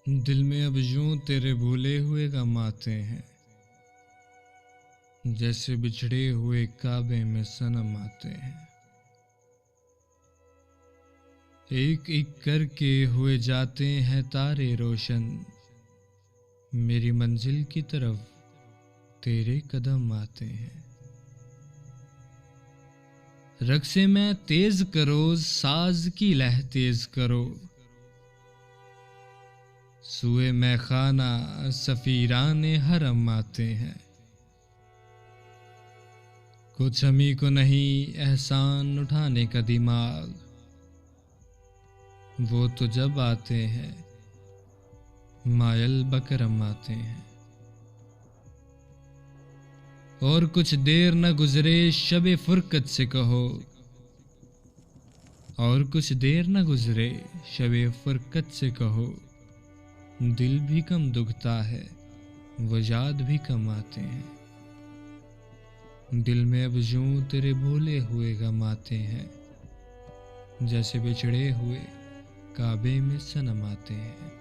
दिल में अब यूं तेरे भूले हुए गम आते हैं, जैसे बिछड़े हुए काबे में सनम आते हैं। एक एक करके हुए जाते हैं तारे रोशन, मेरी मंजिल की तरफ तेरे कदम आते हैं। रक्से में तेज करो, साज की लह तेज करो, सुए में खाना सफीराने हरम आते हैं। कुछ हमी को नहीं एहसान उठाने का दिमाग, वो तो जब आते हैं मायल बकरम आते हैं। और कुछ देर न गुजरे शबे फुरकत से कहो, और कुछ देर न गुजरे शबे फुरकत से कहो, दिल भी कम दुखता है वो याद भी कम आते हैं। दिल में अब यूं तेरे भूले हुए गम आते हैं, जैसे बिछड़े हुए काबे में सनम आते हैं।